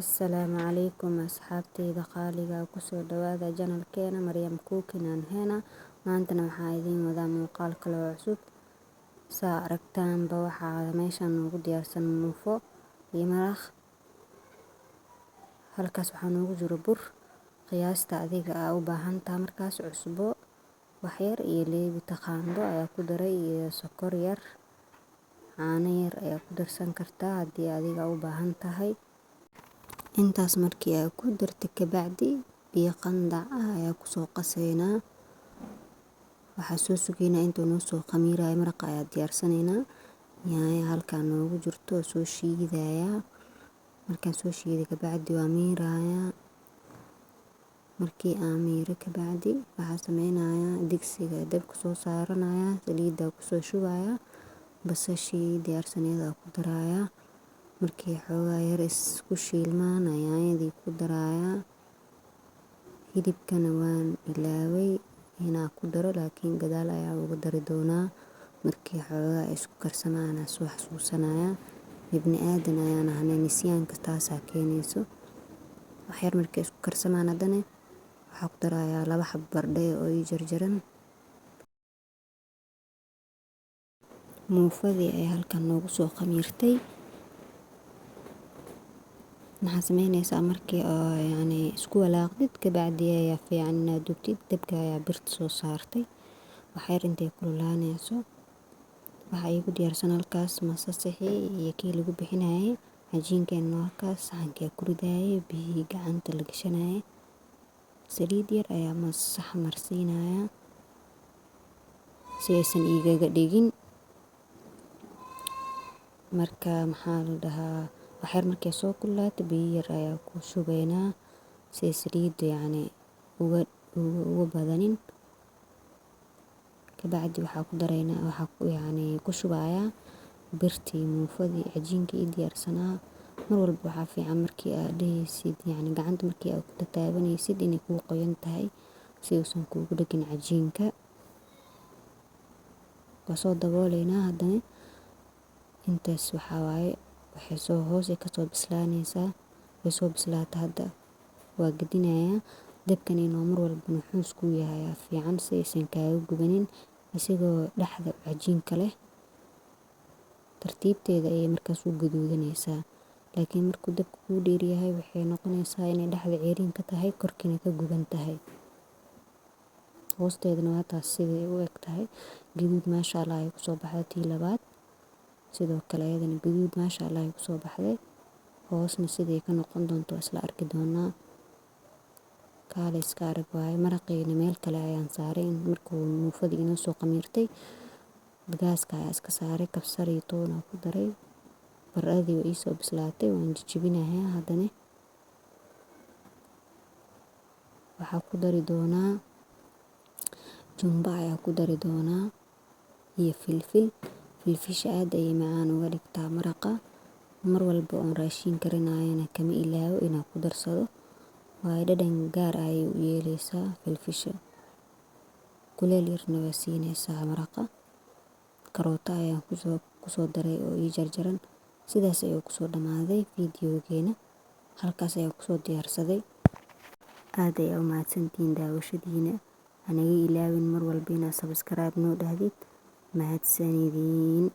Assalaamu calaykum asxaabtayda qaaliga kusoo dhawaada janalkeena Maryam Cooking and Henna. Maantana waxaa idiin wadaa muuqaal kale oo cusub. Saa aragtaanba waxaa meeshan ugu diyaarsan muufo iyo maraq. Halkaas waxaa noogu jiro bur qiyaasta adiga u baahan tahay markaas cusbo wax yar iyo leebita qaando ayaa ku daray iyo sokor yar, caano yar ayaa ku darsan kartaa haddii adiga u baahan tahay. Intaas markii ay ku dartay kabacdi biyo qandac ayaa ku soo qaseynaa. Waxaa soo sugeynaa intuu noo soo khamiirayo maraqa ayaa diyaarsanaynaa. Yaanya halkaan noogu jirto soo shiidayaa. Markaan soo shiiday kabacdi waa miirayaa. Markii aan miiro kabacdi waxaa sameynayaa digsiga dabka soo saaranayaa, saliidda ku soo shubayaa, basashii diyaarsaneeda ku darayaa. Markii xoogaa yar isku shiilmaan yaanyadii ku darayaa. Hilibkana waan ilaaway inaan ku daro laakiin gadaal ayaa ugu dari doonaa. Markii xoogaa isku karsamaana soo xasuusanayaa. Ibni aadan ayaan ahnay nisyaanka taasaa keenayso. Wax yar markii isku karsamaan haddana waxaa ku darayaa 2 xabo bardhe oo jarjaran. Muufadii ay halkaan noogu soo khamiirtay. Maxaa sameynaysaa markii isku walaaqdid kabacdi ayaa fiican inaad dubtid. Dabka ayaa birta soo saartay. Wax yar intay kululaanayso. Waxaa igu diyaarsan halkaas masasaxii iyo kii lagu bixinayay. Cajiinkeena halkaas saxankii ku ridaayay biyihii gacanta la gashanayay. Saliid yar ayaa masax marsiinayaa si aysan igaga dhigin. Marka maxaa la dhahaa wax yar markay soo kululaato biyo yar ayaa ku shubaynaa si saliidda uga badanin. Kabacdi waxaa ku daraynaa ku shubayaa birtii muufadii cajiinkii diyaarsanaa. Mar walba waxaa fiican markii aad dhehaysid gacanta markii aad ku tataabanaysid inay kuu qoyan tahay si uusan kuugu dhagin cajiinka. Soo dabooleynaa haddana intaas waxaa waaye waxay soo hoos ka soo bislaanaysaa. Way soo bislaata hadda waa gadinayaa. Dabkan inuu mar walba nuxuus ku yahay fiican si aysan kaaga gubanin isagoo dhaxda cajiinka leh. Tartiibteeda ayay markaas u gaduudanaysaa. Laakiin markuu dabku ku dheer yahay waxay noqonaysaa inay dhaxda ceeriin ka tahay korkiina ka guban tahay. Hoosteedana waa taas sidii u eg tahay. Gaduud maasha Allah ay ku soo baxday tii labaad. Sidoo kale ayadana gaduud maasha Allah ay ku soo baxday. Hoosna sidii ka noqon doonto isla arki doonaa. Kaale iska arag waaye maraqeena meel kale ayaan saaray markuu muufadii inoo soo khamiirtay. Gaaska ayaa iska saaray kabsar iyo toon ku daray. Baradii way soo bislaatay waan jijibinayaa haddana. Waxaa ku dari doonaa jumba ayaa ku dari doonaa iyo filfil. Filfisha aad ayay macaan uga dhigtaa maraqa. Mar walba oo raashin karinayana kama ilaawo inaan ku darsado. Waa dhadhan gaar ah ayay u yeelaysaa filfisha. Kuleel yarna waa siinaysaa maraqa. Karoota ayaan ku soo daray oo jarjaran. Sidaas ayuu ku soo dhamaaday fiidiyogeena. Halkaas ayaan ku soo diyaarsaday. Aad ayay u mahadsantihiin daawashadiina. Anaga ilaawin mar walba inaad subscribe noo dhahdid. Mahadsanidin.